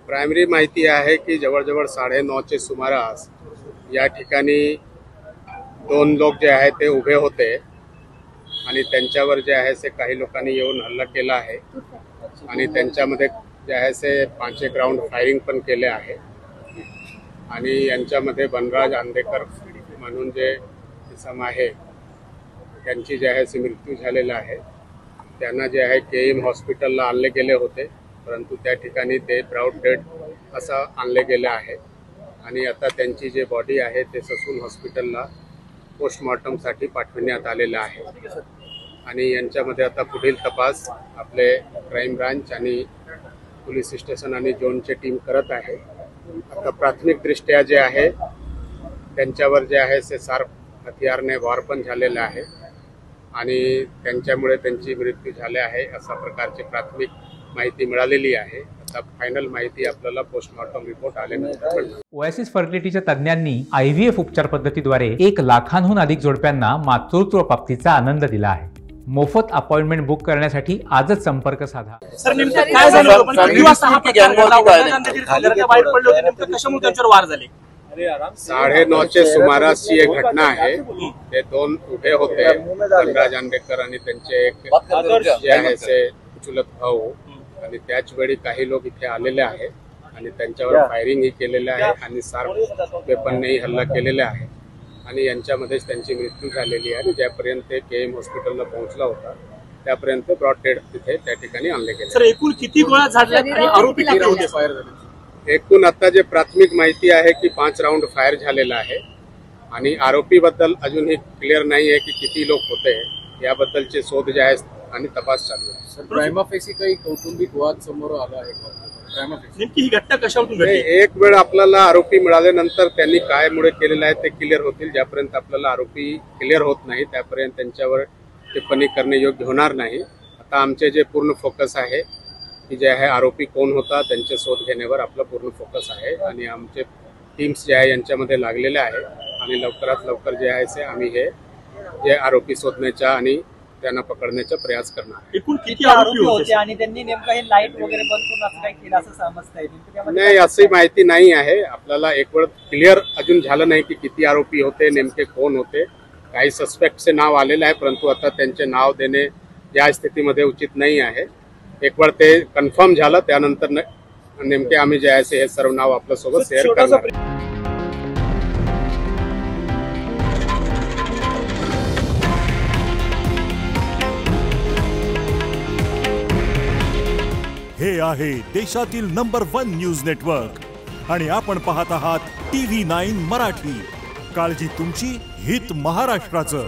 Primary माहिती आहे की जवळजवळ 9:30चे सुमारास या ठिकाणी 2 लोक जे आहेत ते उभे होते आणि त्यांच्यावर जे आहे ते काही लोकांनी येऊन हल्ला केला आहे आणि त्यांच्यामध्ये जे आहे ते 5 राऊंड फायरिंग पण केले आहे आणि यांच्यामध्ये बनराज आंदेकर म्हणून जे इसम आहे त्यांची जे आहे ते मृत्यू झालेला आहे। त्यांना जे आहे केएम हॉस्पिटलला आणले गेले होते, परंतु त्या ठिकाणी ते ब्राउड डेड असं आणले गेले आहे आणि आता त्यांची जे बॉडी आहे ते ससून हॉस्पिटलला पोस्टमॉर्टमसाठी पाठवण्यात आलेलं आहे आणि यांच्यामध्ये आता पुढील तपास आपले क्राईम ब्रांच आणि पोलीस स्टेशन आणि झोनची टीम करत आहे। आता प्राथमिकदृष्ट्या जे आहे त्यांच्यावर जे आहे ते शार्प हथियारने वार पण झालेला आहे आणि त्यांच्यामुळे त्यांची मृत्यू झाली आहे अशा प्रकारची प्राथमिक माहिती मिळालेली आहे। आता फायनल माहिती आपल्याला पोस्टमॉर्टम रिपोर्ट आल्यानंतर ओएसिस फर्टिलिटीच्या तज्ञांनी आयव्हीएफ उपचार पद्धतीद्वारे 1 लाखांहून अधिक जोडप्यांना मातृत्व प्राप्तीचा आनंद दिला आहे। मोफत अपॉइंटमेंट बुक करण्यासाठी आजच संपर्क साधा। सर नेमकं काय झालं होतं? पण किती वाजता हा प्रकार घडला? वाईट पडले होते, नेमकं कशामुळे त्यांच्यावर वार झाले? 9:30चे सुमारासची एक घटना आहे। ते 2 उभे होते, बनराज आंदेकर आणि त्यांचे एक जे आहे ते चुलत भाऊ आणि त्याच वेळी काही लोक इथे आलेले आहेत आणि त्यांच्यावर फायरिंग केलेले आहे आणि शार्प वेपननेही हल्ला केलेला आहे आणि यांच्यामध्येच त्यांची मृत्यू झालेली आहे। ज्यापर्यंत ते केएम हॉस्पिटलला पोहोचला होता त्यापर्यंत ब्रॉड डेड तिथे त्या ठिकाणी आणले गेले। सर एकूण किती गोळ्या झाडल्या आणि आरोपी किती होते फायर झाले? एकूण आता जे प्राथमिक माहिती आहे की 5 राऊंड फायर झालेला आहे आणि आरोपी बद्दल अजूनही क्लिअर नाही आहे की किती लोक होते, याबद्दलचे शोध जे आहे आणि तपास चालू आहे। सर प्राइमा फेसी काही कौटुंबिक वाद समोर आला आहे का? नेमकी ही घटना कशावरून घडली? एक वेळ आपल्याला आरोपी मिळाल्यानंतर त्यांनी काय मुळे केलेलं आहे ते क्लिअर होतील। ज्यापर्यंत आपल्याला आरोपी क्लिअर होत नाही त्यापर्यंत त्यांच्यावर टिप्पणी करणे योग्य होणार नाही। आता आमचे जे पूर्ण फोकस आहे की जे आहे आरोपी कोण होता त्यांचे शोध घेण्यावर आपला पूर्ण फोकस आहे आणि आमचे टीम्स जे आहे यांच्यामध्ये लागलेले आहे आणि लवकरात लवकर जे आहे ते आम्ही हे जे आरोपी शोधण्याचा आणि त्यांना पकडण्याचा प्रयास करणार। एकूण किती आरोपी होते आणि त्यांनी नेमकं हे लाईट वगैरे बंद करून असं काही केलं असं समजतंय? नाही, अशी माहिती नाही आहे। आपल्याला एक वेळ क्लिअर अजून झालं नाही की किती आरोपी होते, नेमके कोण होते। काही सस्पेक्टचे नाव आलेले आहे, परंतु आता त्यांचे नाव देणे या स्थितीमध्ये उचित नाही आहे। एक वेळ ते कन्फर्म झालं त्यानंतर नेमके आम्ही जे आहे हे सर्व नाव आपल्यासोबत शेअर करणार। हे आहे देशातील नंबर 1 न्यूज नेटवर्क आणि आपण पाहत आहात TV9 मराठी। काळजी तुमची, हित महाराष्ट्राचं।